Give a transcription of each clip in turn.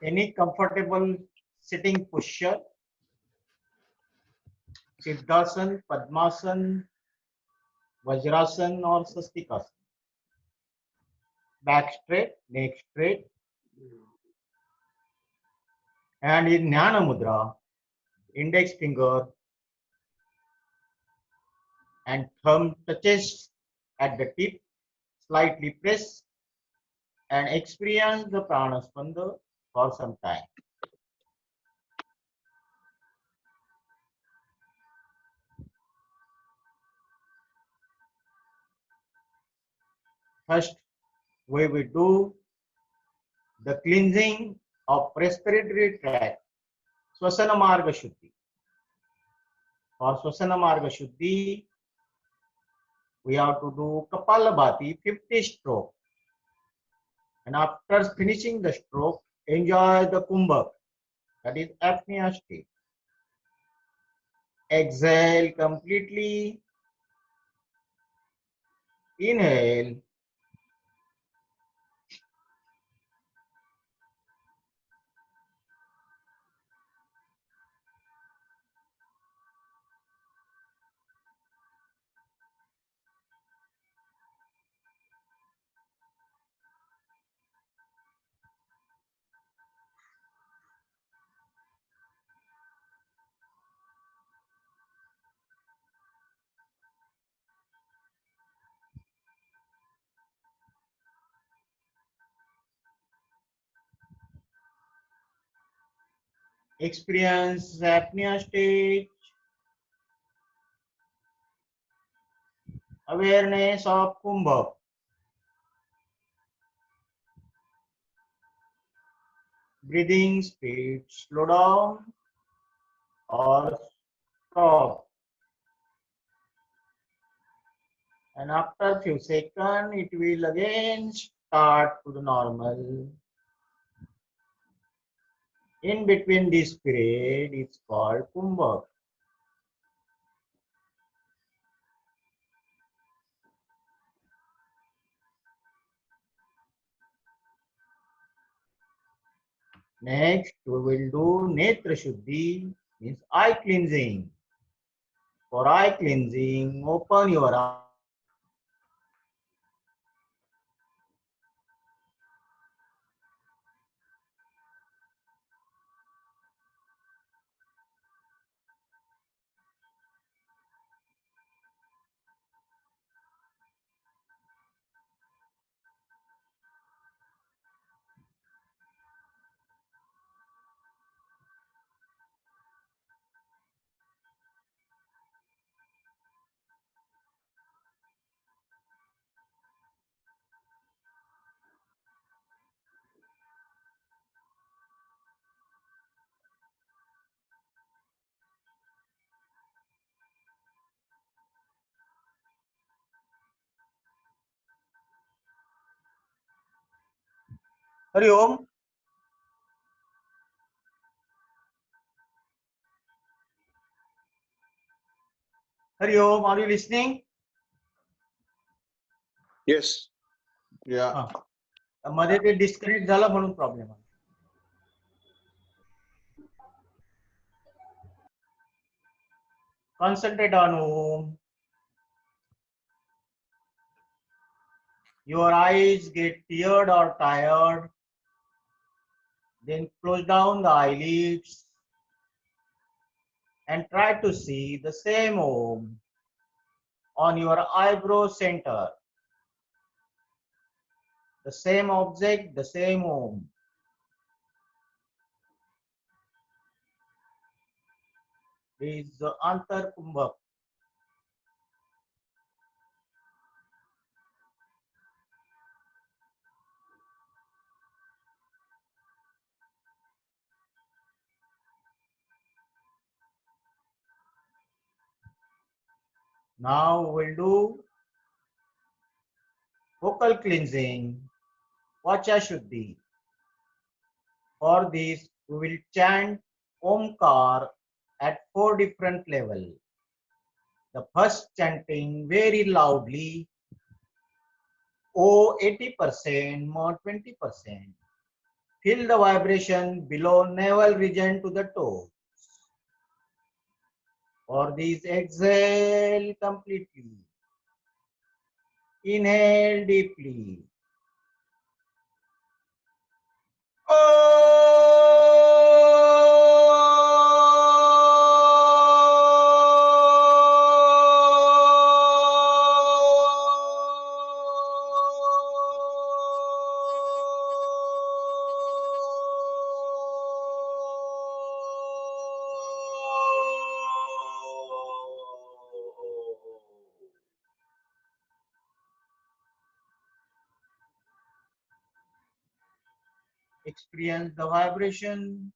Any comfortable sitting posture, Siddhasan, Padmasan, Vajrasan or Sastikasana. Back straight, neck straight. And in Jnana Mudra, index finger and thumb touches at the tip, slightly press and experience the prana spanda for some time. First, we will do the cleansing of respiratory tract, Swasana Marga Shuddhi. For Swasana Marga Shuddhi, we have to do Kapalabhati 50 stroke. And after finishing the stroke, enjoy the Kumbhak, that is apnea state. Exhale completely. Inhale. Experience apnea state. Awareness of Kumbhak. Breathing speed, slow down or stop. And after few seconds, it will again start to the normal. In between this period, it's called Kumbhak. Next, we will do Netra Shuddhi, means eye cleansing. For eye cleansing, open your eyes. Hari Om. Hari Om, are you listening? Yes. Yeah. मध्ये ते disconnect झालं म्हणून problem आहे. Concentrate on Om. Your eyes get teared or tired. Then close down the eyelids and try to see the same Om on your eyebrow center. The same object, the same Om. This is the Antar Kumbhak. Now we'll do vocal cleansing, Vacha Shuddhi. For this, we will chant Omkar at 4 different levels. The first chanting very loudly, O 80%, more 20%. Feel the vibration below navel region to the toes. For this, exhale completely. Inhale deeply. Experience the vibration,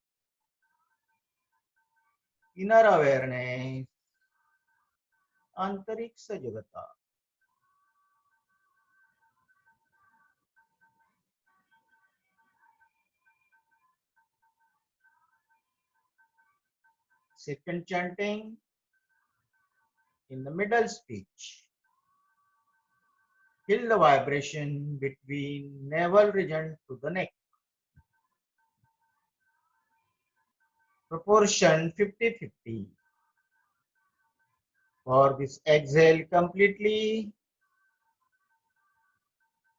inner awareness, अंतरिक्ष जगता. Second chanting in the middle speech. Feel the vibration between navel region to the neck. Proportion 50-50. For this, exhale completely.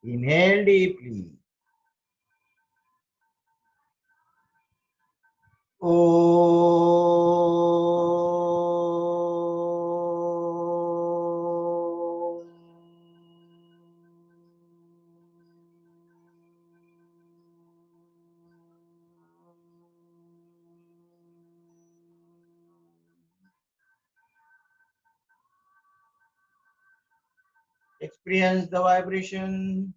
Inhale deeply. Experience the vibration.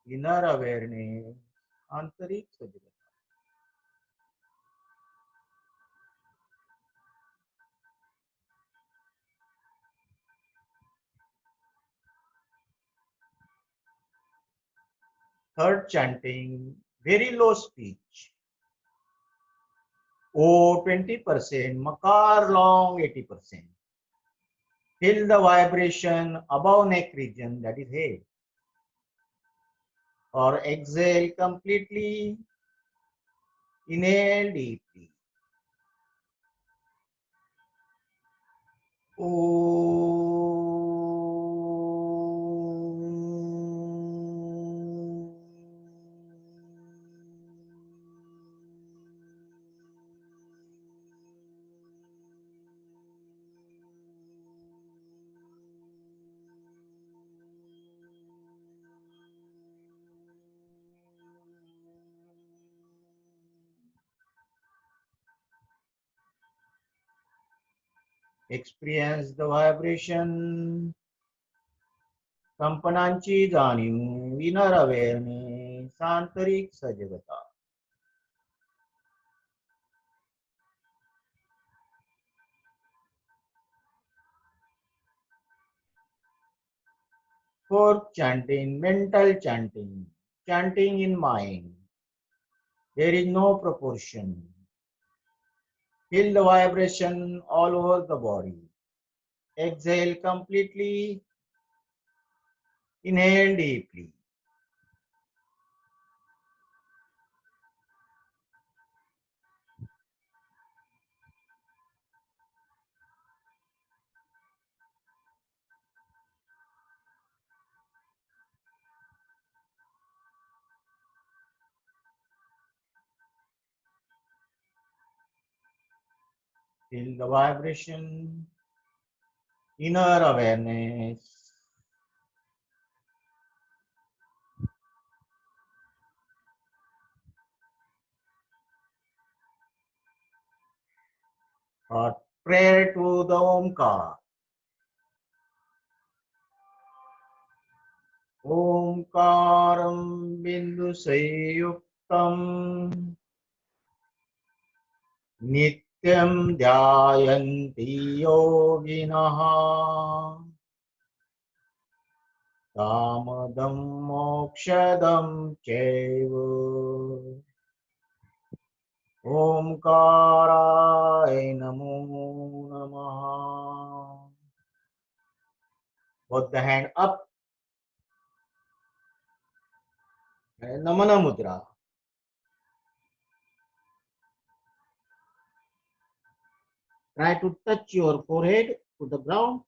Inner awareness, अंतरिक्ष जगता. Third chanting, very low speech. O 20%, Makar long 80%. Feel the vibration above neck region, that is head. Or exhale completely. Inhale deeply. Experience the vibration. कंपनांची जाणीव, inner awareness, आंतरिक सजगता. Fourth chanting, mental chanting, chanting in mind. There is no proportion. Feel the vibration all over the body. Exhale completely. Inhale deeply. Feel the vibration, inner awareness. Or prayer to the Omkar. Omkaram bindu sayuktam nityam dhyayanti yoginaha kamadam mokshadam chaiva. Omkaraya namo namaha. Both the hand up Namana Mudra. Try to touch your forehead to the ground,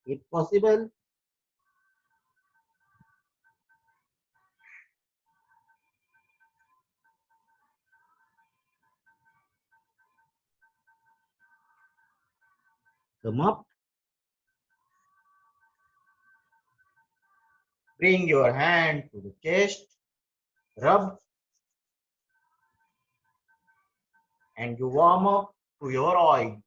if possible. Come up. Bring your hand to the chest. Rub. And you warm up to your eyes.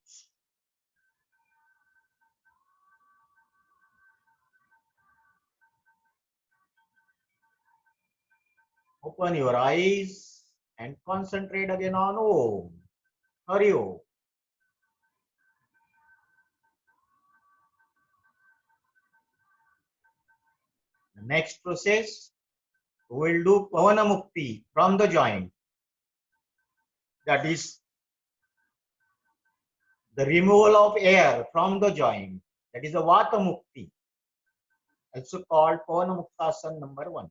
Open your eyes and concentrate again on Om. Hari Om. The next process, we will do Pavana Mukti from the joint. That is the removal of air from the joint. That is a Vata Mukti. Also called Pavana Muktasana number 1.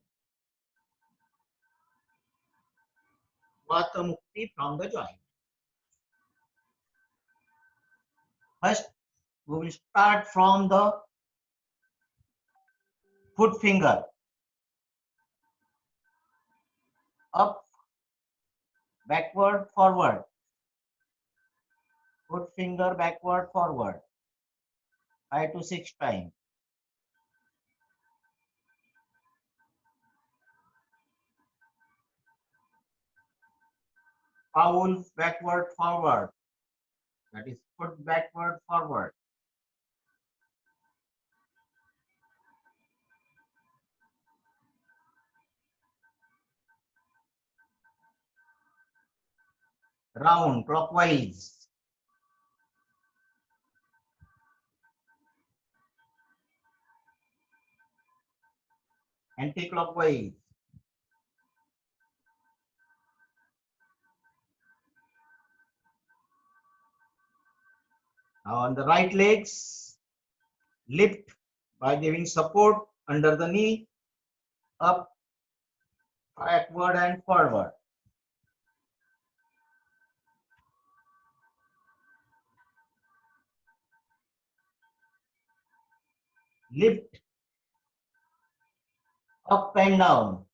Vata Mukti from the joint. First, we will start from the foot finger. Up, backward, forward. Foot finger backward, forward. 5 to 6 times. Foul backward, forward. That is foot backward, forward. Round, clockwise. Anti-clockwise. Now on the right legs, lift by giving support under the knee, up, backward and forward. Lift, up and down.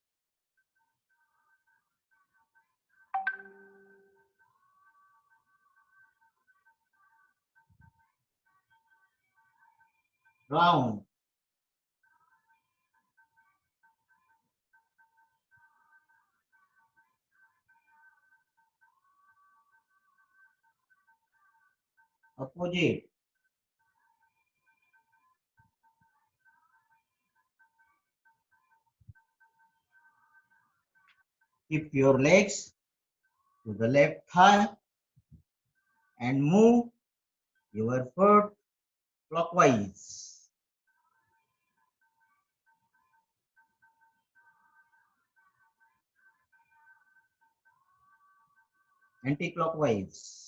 Round. Opposite. Keep your legs to the left thigh and move your foot clockwise. Anti-clockwise.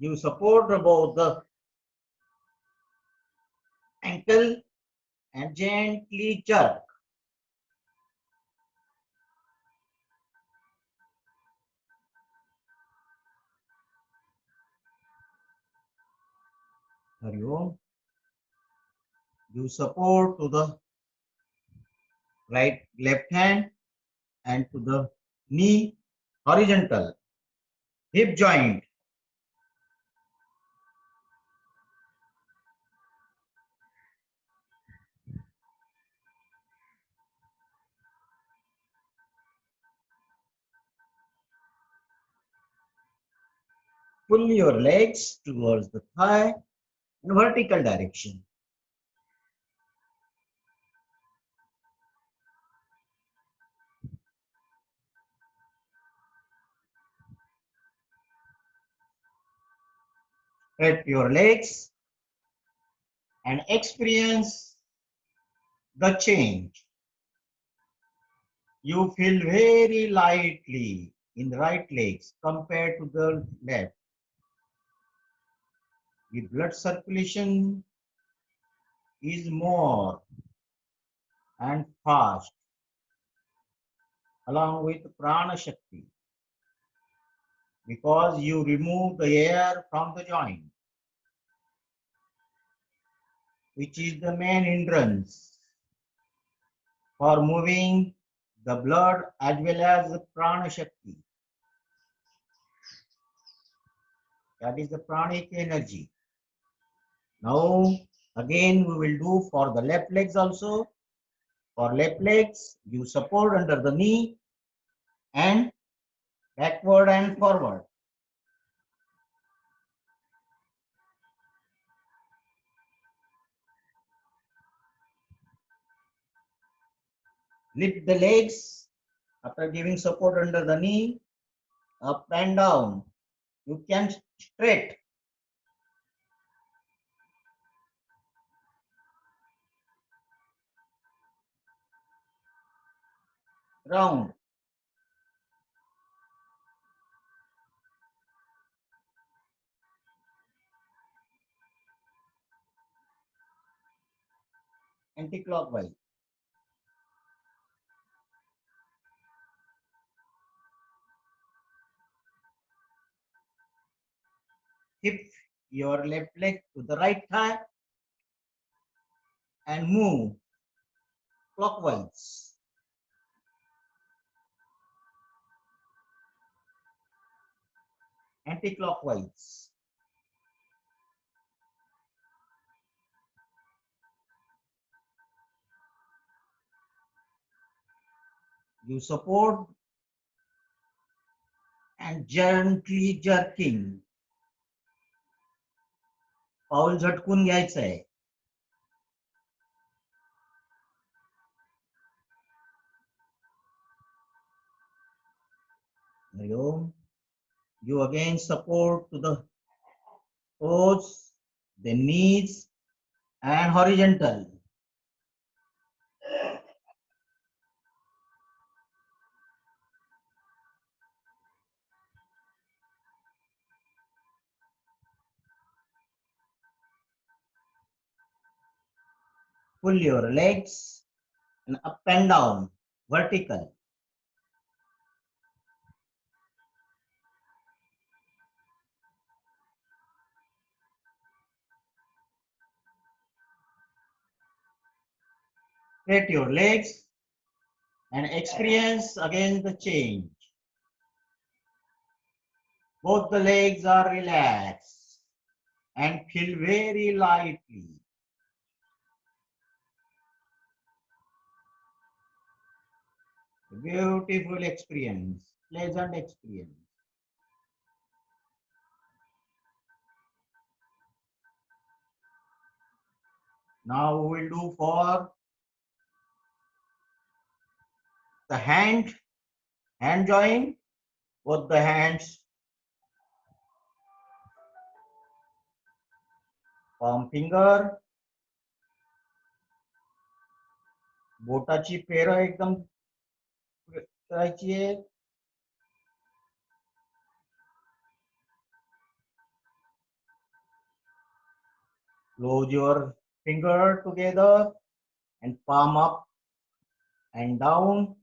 Give support above the ankle and gently jerk. Hari Om. Give support to the left hand and to the knee, horizontal, hip joint. Pull your legs towards the thigh in vertical direction. Spread your legs and experience the change. You feel very lightly in the right legs compared to the left. The blood circulation is more and fast along with prana shakti because you remove the air from the joint, which is the main hindrance for moving the blood as well as the prana shakti. That is the pranic energy. Now again we will do for the left legs also. For left legs, you support under the knee and backward and forward. Lift the legs after giving support under the knee, up and down. You can straight. Round. Anti-clockwise. Hip your left leg to the right thigh and move clockwise. Anti-clockwise. You support and gently jerking. पाऊल झटकून घ्यायचं आहे. You again support to the toes, the knees, and horizontal. Pull your legs and up and down, vertical. Straight your legs and experience again the change. Both the legs are relaxed and feel very lightly. Beautiful experience, pleasant experience. Now we will do for the hand joint, both the hands, palm finger, बोटाची पेरं एकदम करायची आहे. Close your finger together and palm up and down.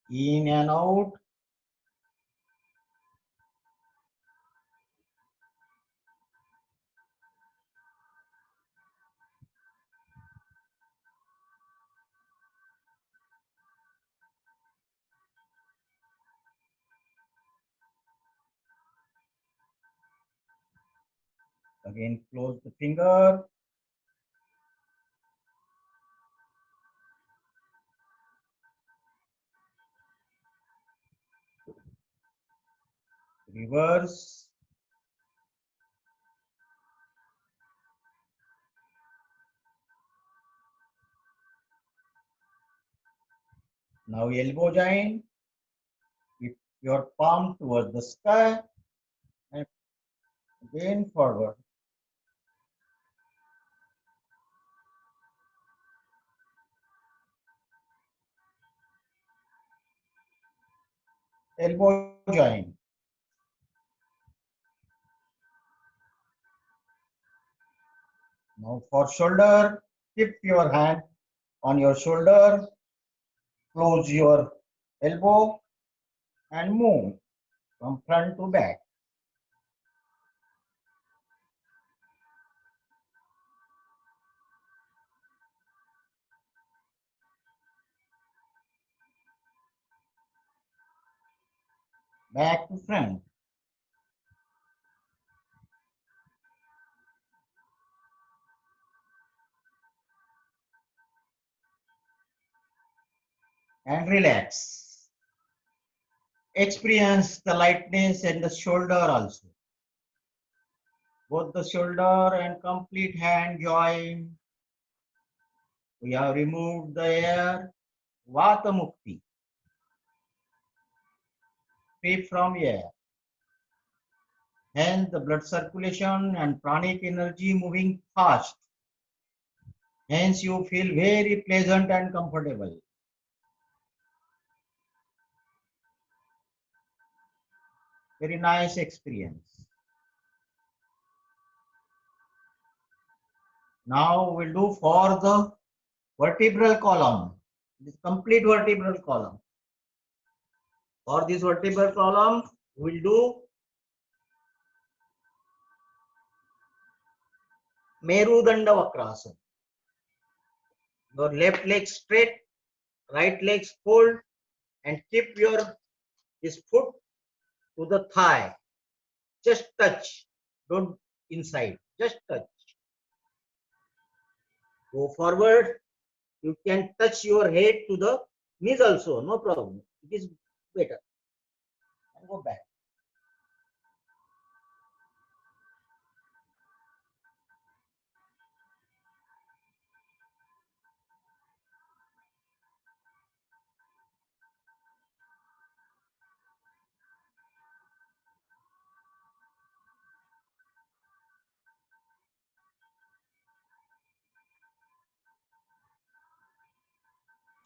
In and out. Again, close the finger. Reverse. Now elbow joint. Keep your palm towards the sky Again forward. Elbow joint. Now for shoulder, keep your hand on your shoulder, close your elbow and move from front to back. Back to front. And relax. Experience the lightness in the shoulder also. Both the shoulder and complete hand joint. We have removed the air. Vata Mukti. Free from air. Hence the blood circulation and pranic energy moving fast. Hence you feel very pleasant and comfortable. Very nice experience. Now we'll do for the vertebral column. This complete vertebral column. For this vertebral column, we'll do Merudanda Vakrasana. Your left leg straight, right leg fold, and keep your this foot to the thigh. Just touch, don't inside, just touch. Go forward. You can touch your head to the knees also, no problem. It is better. And go back.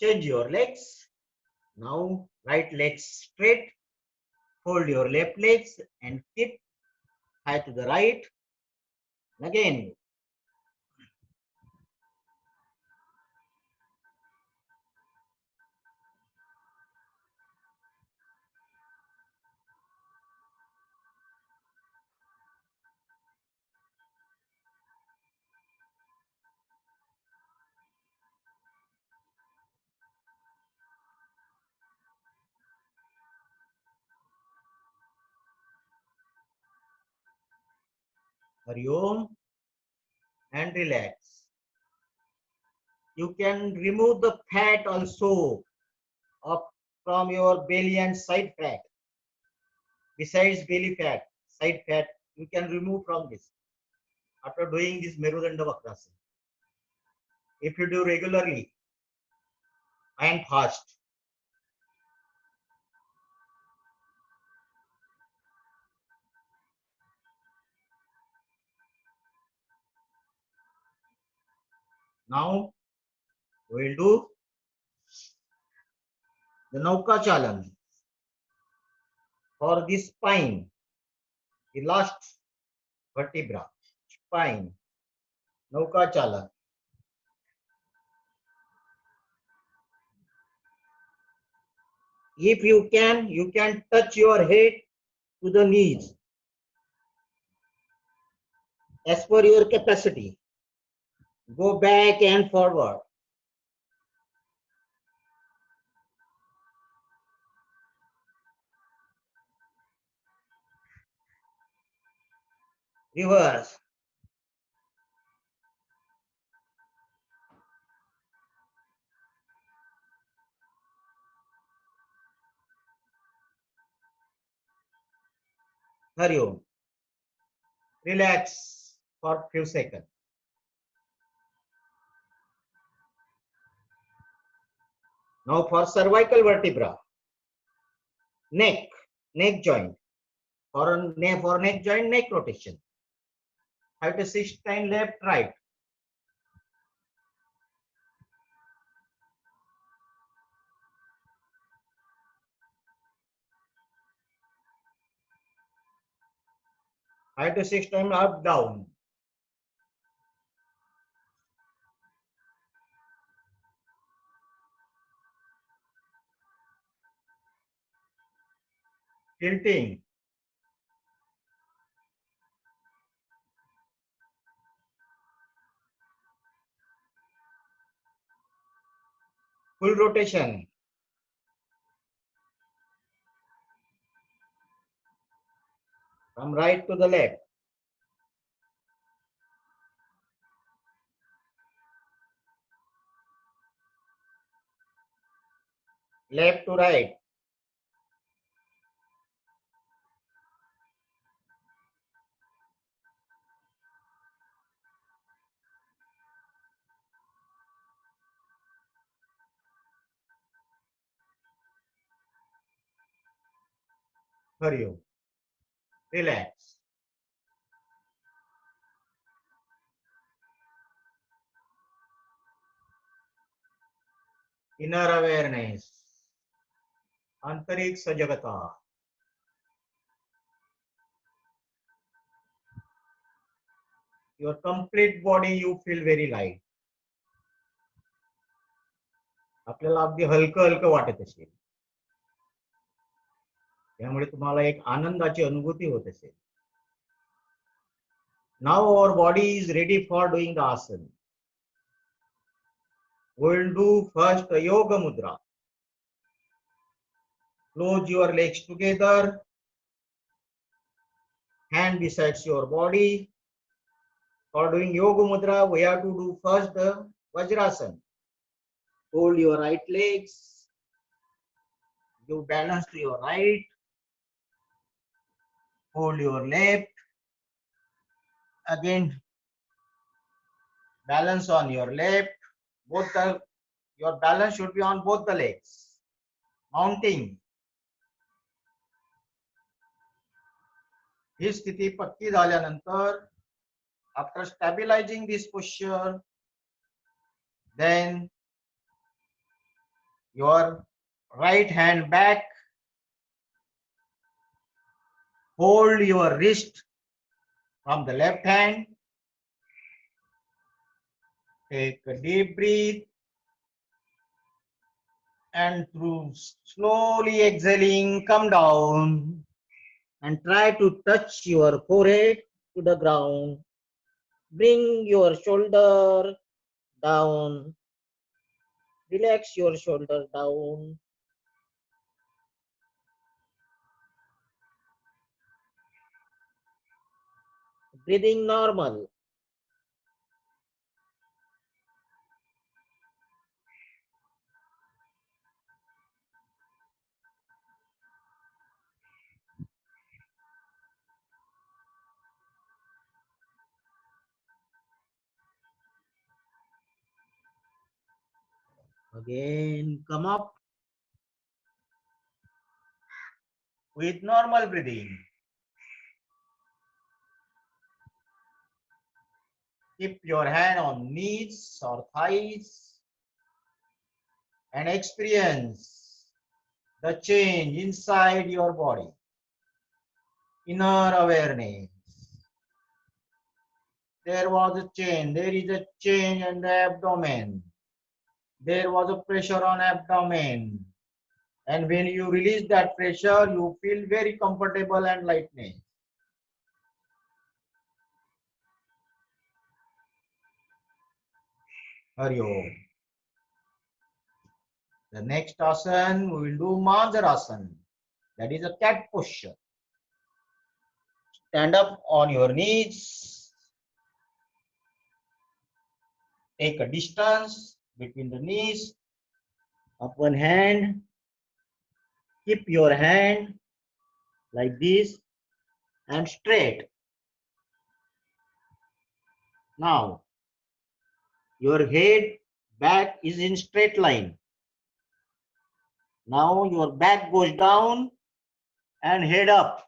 Change your legs. Now right leg straight. Hold your left legs and keep high to the right. And again. Hari Om. And relax. You can remove the fat also up from your belly and side fat. Besides belly fat, side fat, you can remove from this after doing this Merudanda Vakrasana. If you do regularly and fast. Now we'll do the Nauka Chalan for this spine, the last vertebra, spine, Nauka Chalan. If you can touch your head to the knees as per your capacity. Go back and forward. Reverse. Hari Om. Relax for few seconds. Now for cervical vertebra, neck joint. For neck joint, neck rotation. 5 to 6 times left, right. Five to six times up, down. Tilting. Full rotation. From right to the left. Left to right. Hurry up. Relax. Inner awareness. Antarik Sajagata. Your complete body you feel very light. आपल्याला अगदी हलकं हलकं वाटत असेल. त्यामुळे तुम्हाला एक आनंदाची अनुभूती होत असेल. Now our body is ready for doing the asana. We'll do first a yoga mudra. Close your legs together. Hand besides your body. For doing yoga mudra, we have to do first the Vajrasana. Hold your right legs. Give balance to your right. Hold your left. Again, balance on your left. Your balance should be on both the legs. Mounting. ही स्थिती पक्की झाल्यानंतर, after stabilizing this posture, then your right hand back. Hold your wrist from the left hand. Take a deep breath. And through slowly exhaling, come down and try to touch your forehead to the ground. Bring your shoulder down. Relax your shoulder down. Breathing normal. Again, come up with normal breathing. Keep your hand on knees or thighs and experience the change inside your body. Inner awareness. There was a change. There is a change in the abdomen. There was a pressure on abdomen. And when you release that pressure, you feel very comfortable and lightness. Hari Om. The next asana, we will do Manjarasana. That is a cat posture. Stand up on your knees. Take a distance between the knees. Up one hand. Keep your hand like this and straight. Now, your head back is in straight line. Now your back goes down and head up.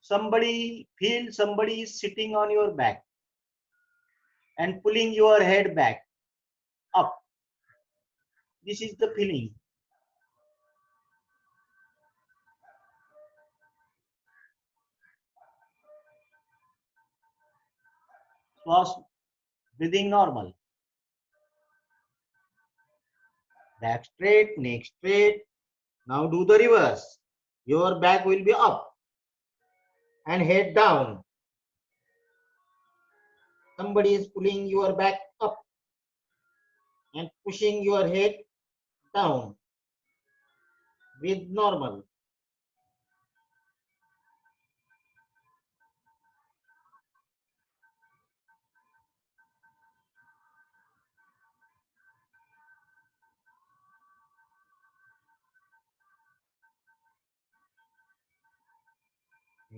somebody is sitting on your back and pulling your head back up. This is the feeling. Swas, breathing normal. Back straight, neck straight. Now do the reverse. Your back will be up and head down. Somebody is pulling your back up and pushing your head down. Breathe normal.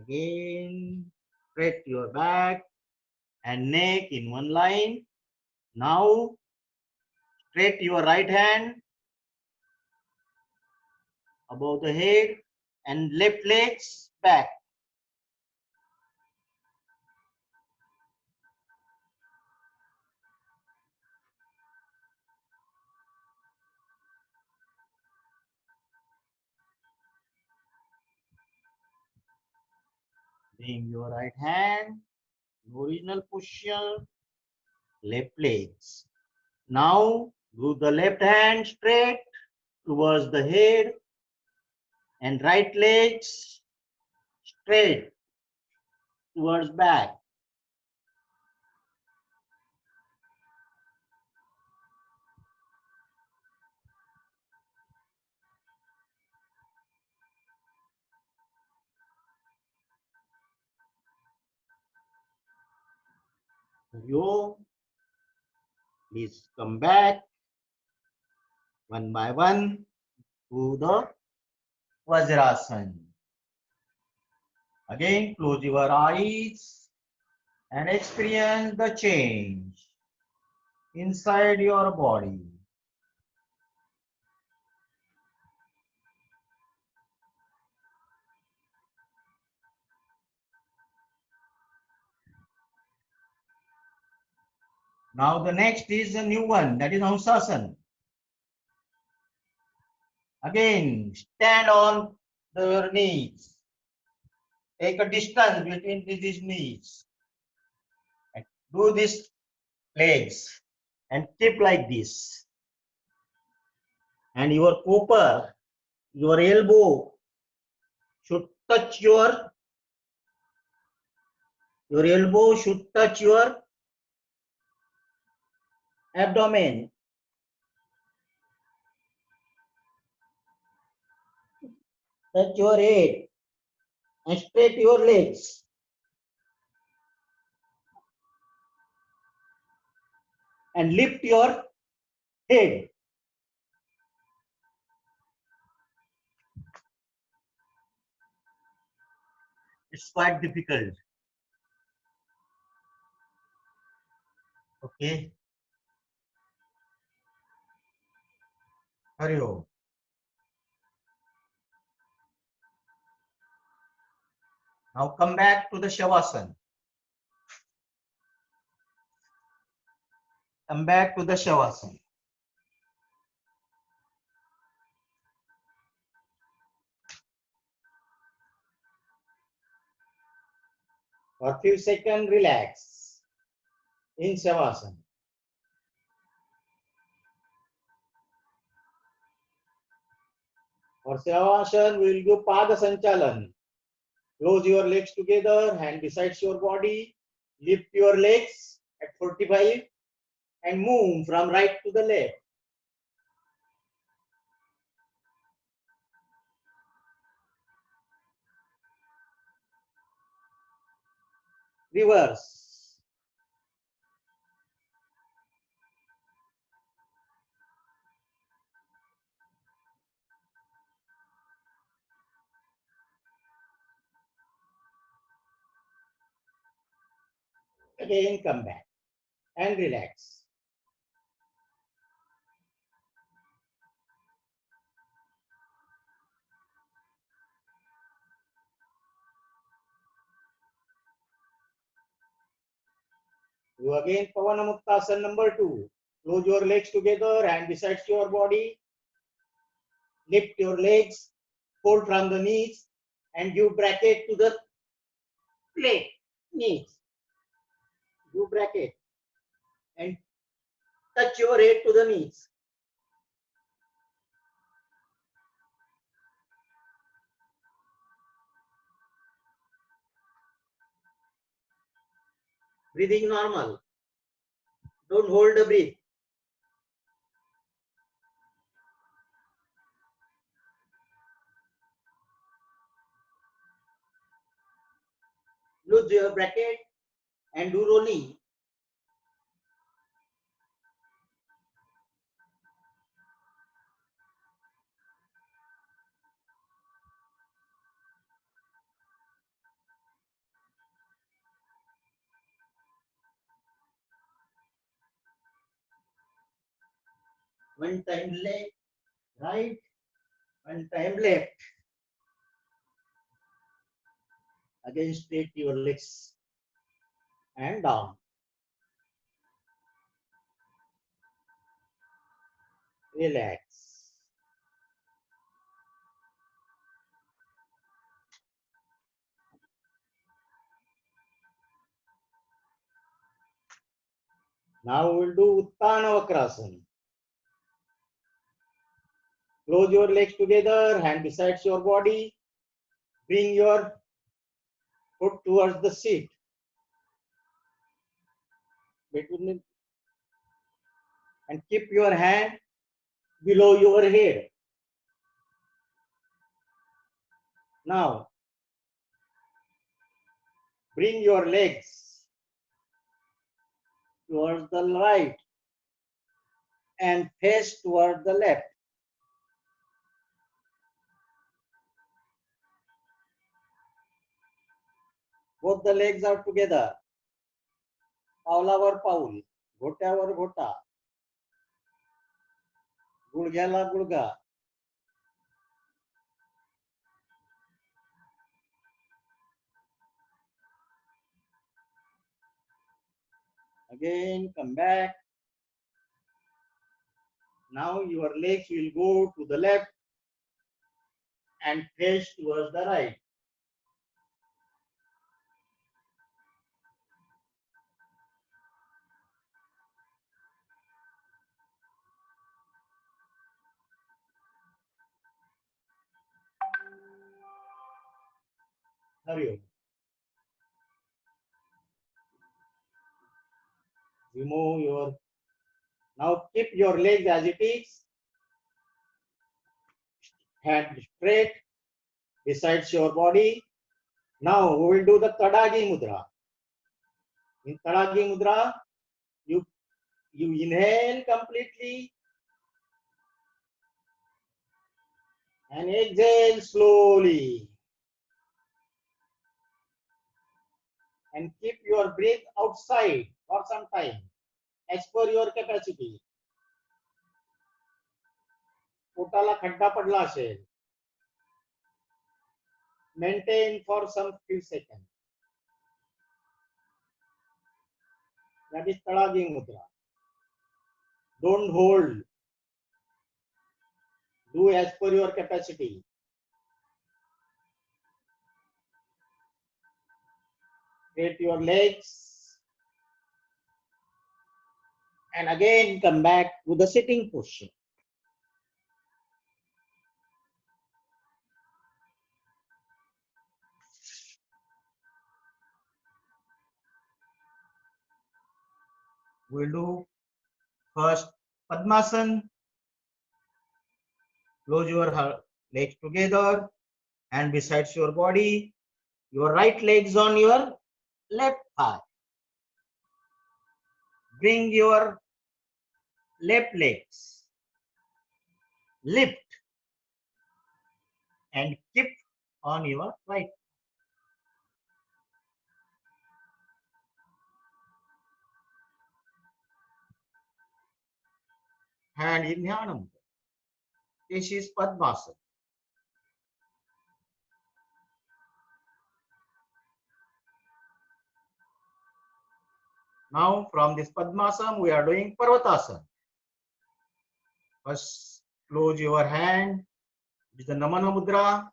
Again, straight your back and neck in one line. Now, straight your right hand above the head and left legs back. Bring your right hand, original position, left legs. Now, do the left hand straight towards the head and right legs straight towards back. You please come back one by one to the Vajrasana. Again, close your eyes and experience the change inside your body. Now the next is a new one, that is Hansasana. Again, stand on your knees. Take a distance between these knees. And do this legs and keep like this. And your copper, your elbow should touch your elbow should touch your abdomen. Touch your head and straight your legs. And lift your head. It's quite difficult. Okay. Hurry up. Now come back to the Shavasana. Come back to the Shavasana. For a few seconds, relax in Shavasana. For Shavasana, we will do Pada Sanchalan. Close your legs together, hand besides your body. Lift your legs at 45 and move from right to the left. Reverse. Again, come back and relax. Do again Pavanamuktasana number 2. Close your legs together, hand besides your body. Lift your legs, fold from the knees, and give bracket to the leg, knees. Do bracket and touch your head to the knees. Breathing normal. Don't hold the breath. Lose your bracket and do rolling. One time left, right, one time left. Again straight your legs and down. Relax. Now we'll do Uttana Vakrasana. Close your legs together, hand besides your body. Bring your foot towards the seat. Between it, and keep your hand below your head. Now, bring your legs towards the right and face towards the left. Both the legs are together. पावलावर पाऊल, घोट्यावर घोटा, गुडघ्याला गुडघा. Again, come back. Now your legs will go to the left and face towards the right. Hurry. Remove your. Now keep your legs as it is. Hand straight besides your body. Now we will do the Tadagi Mudra. In Tadagi Mudra, you inhale completely and exhale slowly. And keep your breath outside for some time as per your capacity. पोटाला खड्डा पडला असेल. Maintain for some few seconds. That is Tadagi Mudra. Don't hold. Do as per your capacity. Straight your legs. And again come back to the sitting position. We'll do first Padmasana. Close your legs together and besides your body. Your right legs on your left thigh. Bring your left legs. Lift and keep on your right. Hand in Dhyanam. This is Padmasana. Now from this Padmasana, we are doing Parvatasana. First, close your hand with the Namana Mudra.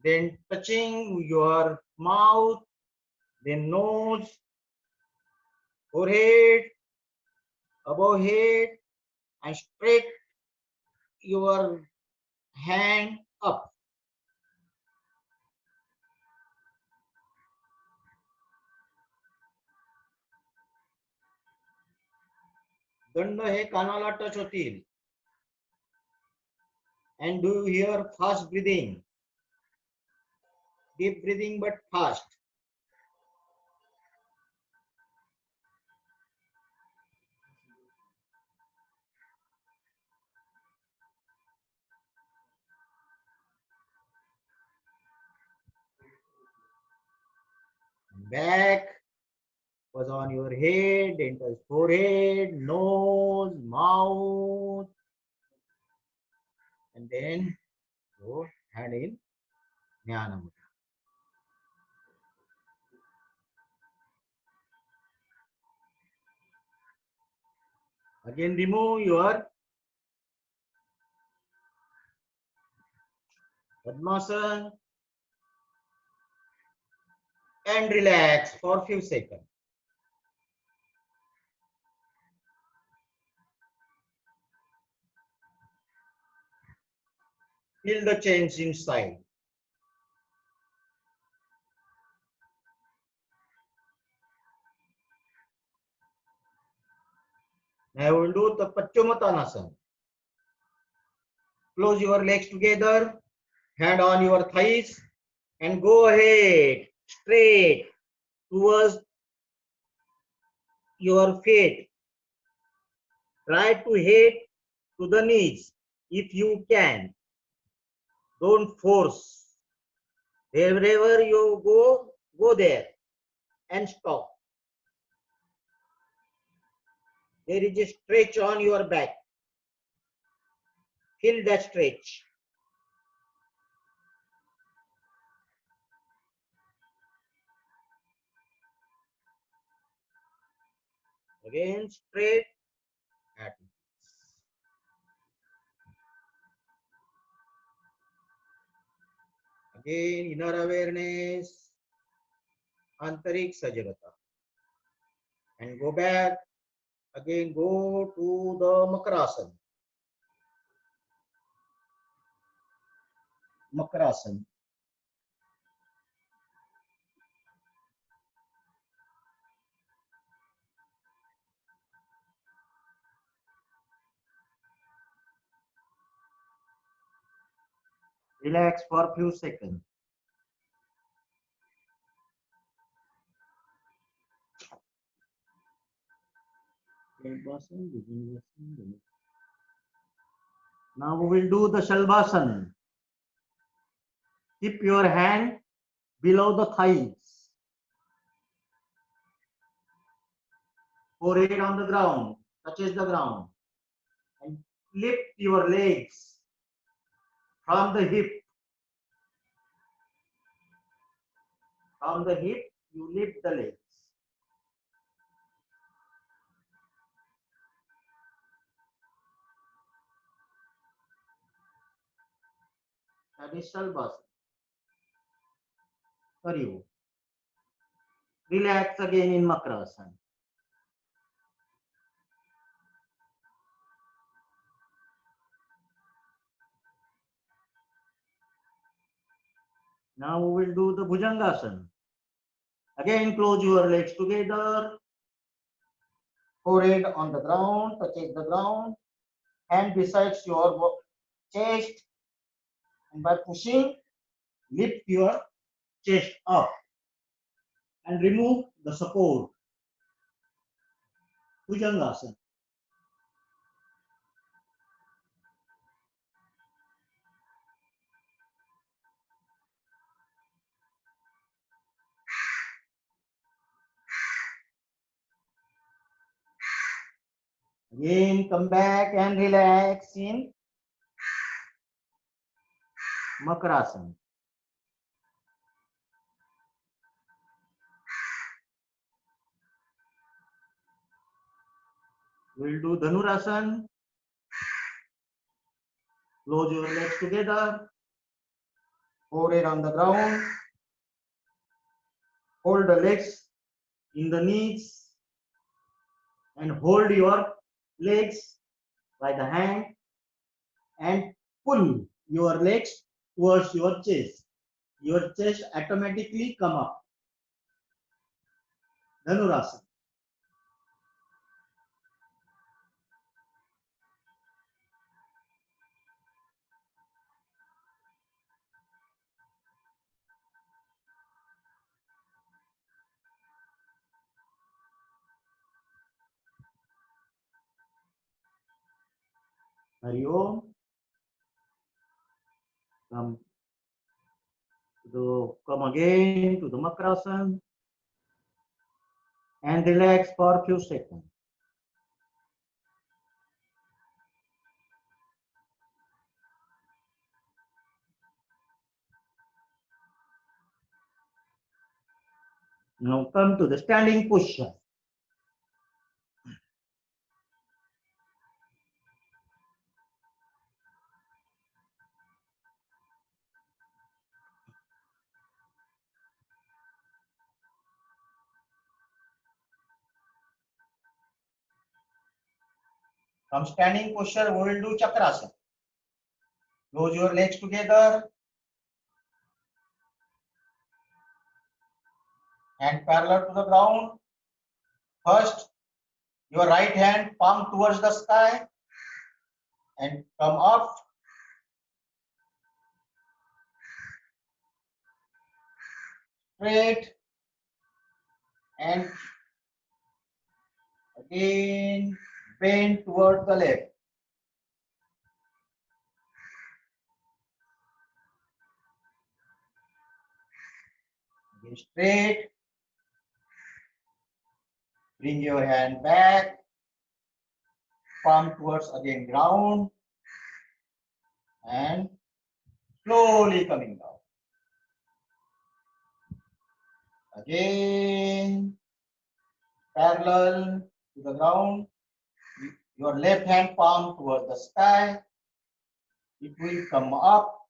Then touching your mouth, then nose, forehead, above head, and straight your hand up. दंड हे कानाला touch होतील. And do you hear fast breathing? Deep breathing but fast. Back was on your head, then touch forehead, nose, mouth, and then go hand in Jnana Mudra. Again, remove your Padmasana and relax for a few seconds. Feel the change inside. Now I will do the Paschimottanasana. Close your legs together, hand on your thighs, and go ahead straight towards your feet. Try to head to the knees if you can. Don't force. Wherever you go, go there and stop. There is a stretch on your back. Feel that stretch. Again, straight at ease. Again, inner awareness, antarik sajavata. And go back. Again, go to the Makarasana. Makarasana. Relax for a few seconds. Now we will do the Shalvasana. Keep your hand below the thighs. Forehead on the ground, touches the ground. And lift your legs from the hip. From the hip, you lift the legs. That is Shalvasana. Kariyo. Relax again in Makarasana. Now we will do the Bhujangasana. Again, close your legs together. Forehead on the ground, touches the ground. Hand besides your chest. And by pushing, lift your chest up. And remove the support. Bhujangasana. Again, come back and relax in Makarasana. We'll do Dhanurasana. Close your legs together. Forehead on the ground. Hold the legs in the knees and hold your legs by the hand and pull your legs towards your chest. Your chest automatically come up. Dhanurasana. Hari Om. Come again to the Makrasana and relax for a few seconds. Now come to the standing position. From standing posture, we will do Chakrasana. Close your legs together and parallel to the ground. First, your right hand palm towards the sky and come up. Straight and again bend toward the left. Again straight. Bring your hand back. Palm towards again ground and slowly coming down. Again parallel to the ground. Your left hand palm towards the sky. It will come up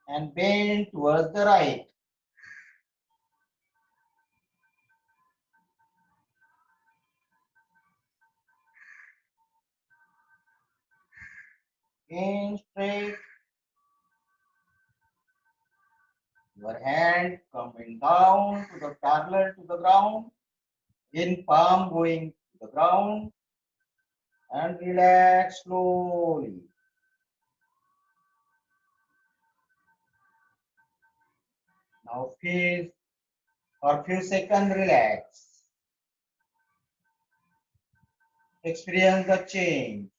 and bend towards the right. Again straight. Your hand coming down to the parallel to the ground. In palm going to the ground and relax slowly. Now feel for a few seconds relax. Experience the change.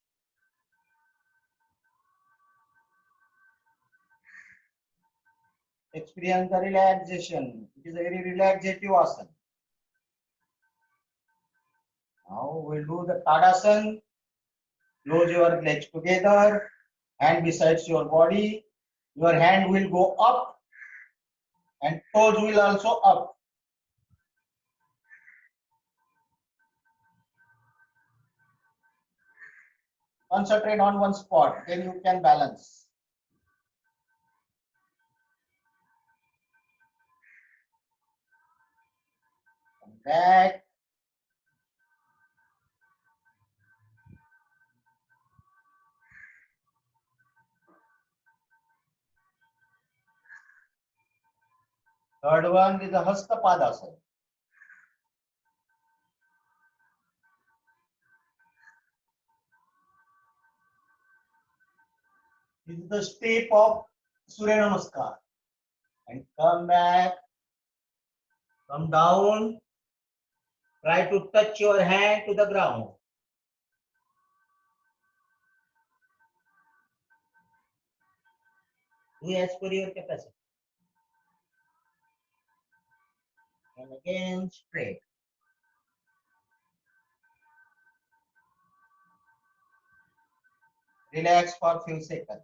Experience the relaxation. It is a very relaxative asana. Now we'll do the Tadasana. Close your legs together, hand besides your body. Your hand will go up and toes will also up. Concentrate on one spot, then you can balance. Come back. Third one is the Hasta Padasana. This is the step of Surya Namaskar. And come back, come down, try to touch your hand to the ground. Do as per your capacity. And again, straight. Relax for a few seconds.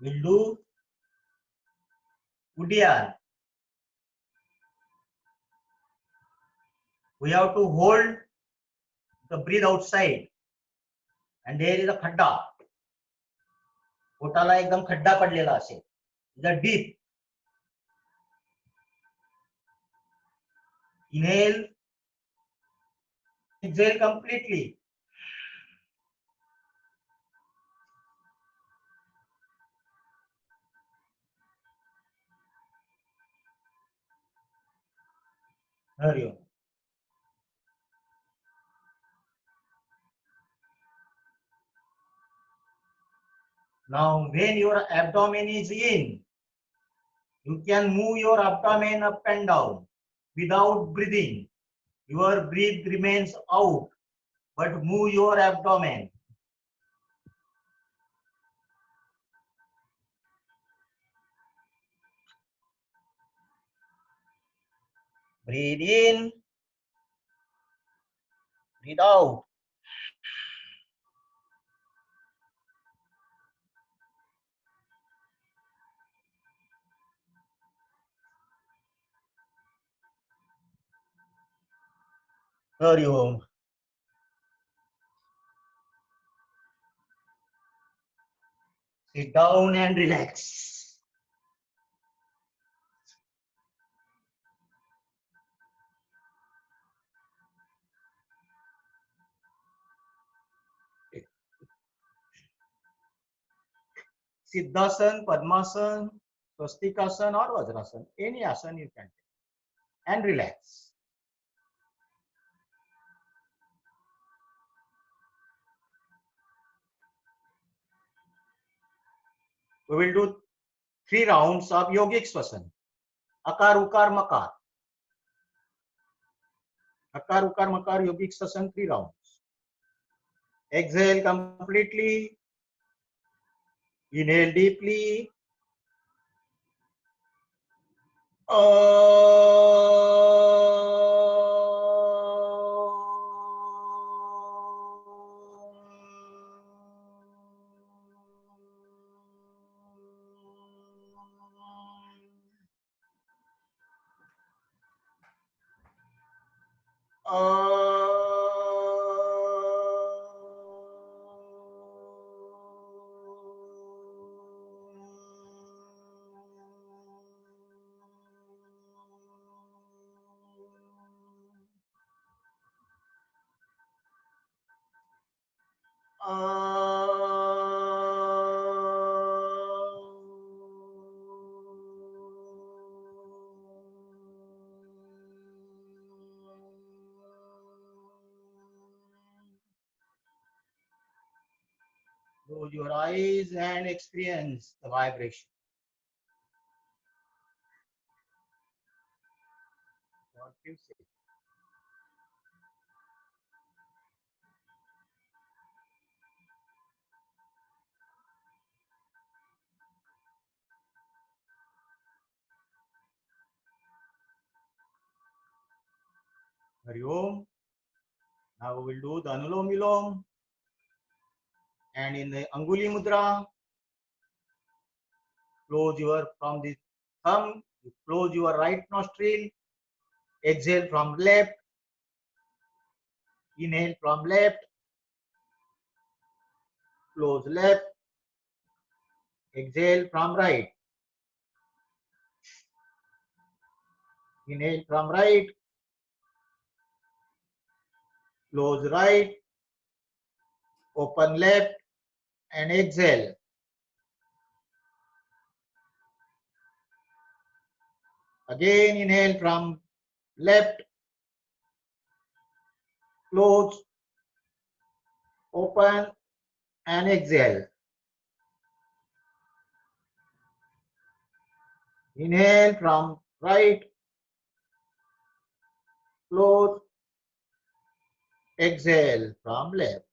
We'll do Udian. We have to hold the breathe outside. And there is a khadda. पोटाला एकदम खड्डा पडलेला असेल. The deep. Inhale. Exhale completely. Hurry up. Now, when your abdomen is in, you can move your abdomen up and down without breathing. Your breath remains out, but move your abdomen. Breathe in, breathe out. Hurry home. Sit down and relax. Siddhasan, Padmasan, Swastikasana or Vajrasan. Any asana you can take. And relax. We will do 3 rounds of yogic swasana. Akar, Ukar, Makar. Akar, Ukar, Makar, yogic swasana 3 rounds. Exhale completely. Inhale deeply. Close your eyes and experience the vibration. What you say? Hari Om. Now we will do the Anulom Vilom. And in the Anguli Mudra, close your from the thumb, you close your right nostril, exhale from left, inhale from left, close left, exhale from right, inhale from right, close right, open left, and exhale. Again inhale from left, close, open, and exhale. Inhale from right, close, exhale from left.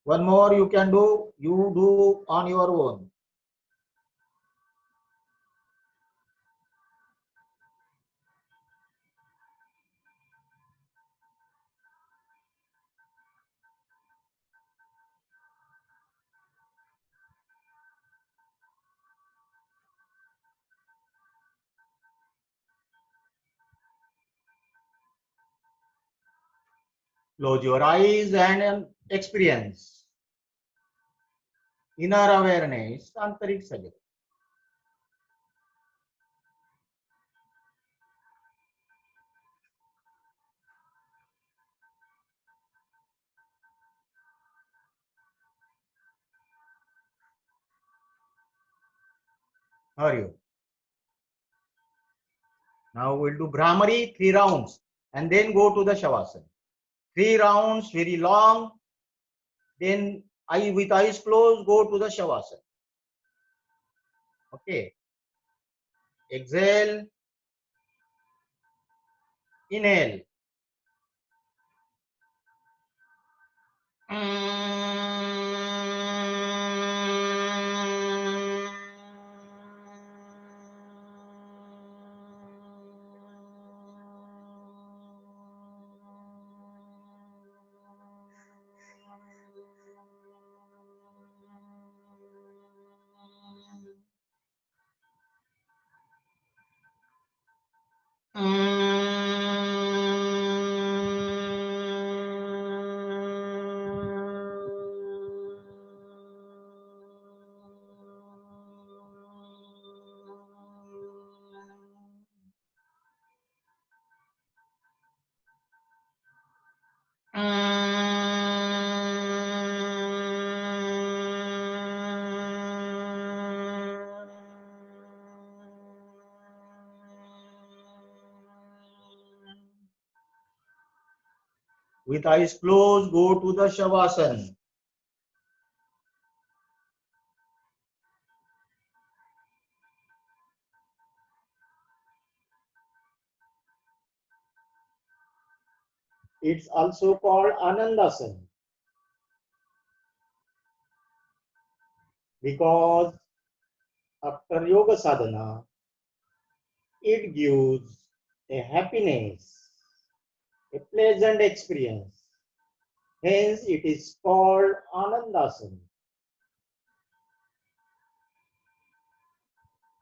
One more you can do, you do on your own. Close your eyes and experience inner awareness, आंतरिक सजग. Hari Om. Now we'll do Brahmari 3 rounds and then go to the Shavasana. 3 rounds, very long. Then with eyes closed, go to the Shavasana. Okay. Exhale. Inhale. With eyes closed, go to the Shavasana. It's also called Anandasana because after yoga sadhana, it gives a happiness, a pleasant experience. Hence, it is called Anandasana.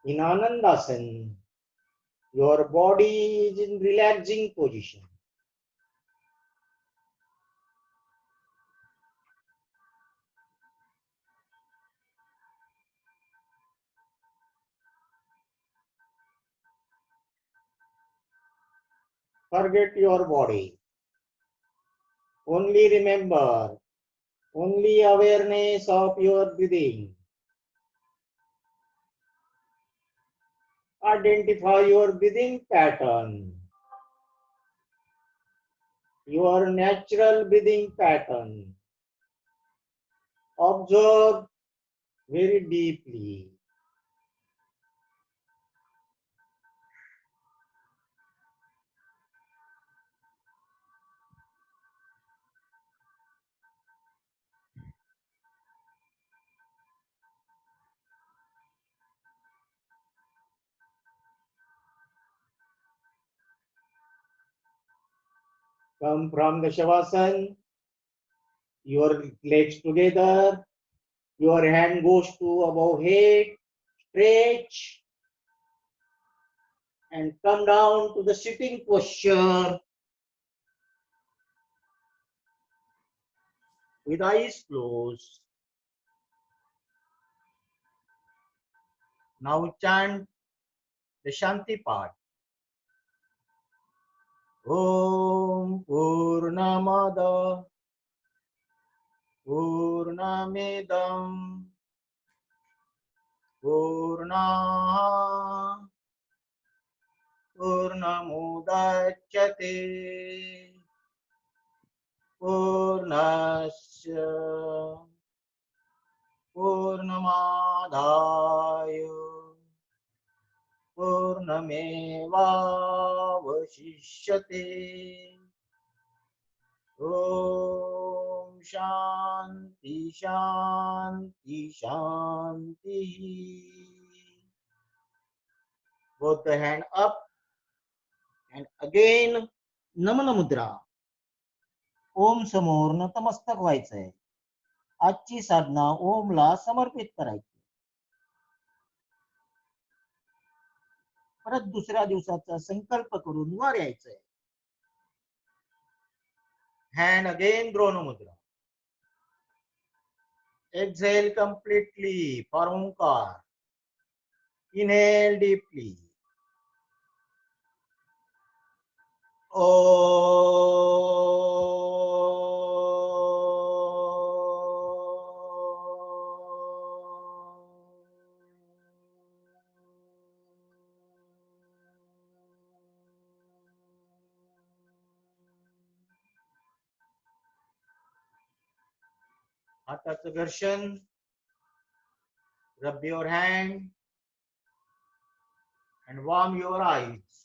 In Anandasana, your body is in relaxing position. Forget your body. Only remember, only awareness of your breathing. Identify your breathing pattern, your natural breathing pattern. Observe very deeply. Come from the Shavasana, your legs together, your hand goes to above head, stretch, and come down to the sitting posture with eyes closed. Now chant the Shanti part. Om Purnamada Purnamidam Purnaha Purnamudachyate Purnasya Purnamadaya Purnamevavashishyate. Om Shanti Shanti Shanti. Both the hand up and again Namana Mudra. ओम समोर नतमस्तक व्हायचंय. आजची साधना ओमला समर्पित करायची. परत दुसऱ्या दिवसाचा संकल्प करून वर यायचंय. hand again Drona Mudra. Exhale completely for Omkar. Inhale deeply. हाताचं घर्षण. Rub your hand and warm your eyes.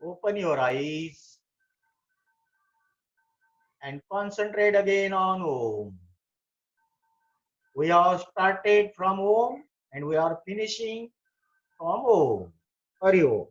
Open your eyes and concentrate again on Om. We have started from Om and we are finishing from Om. Hari Om.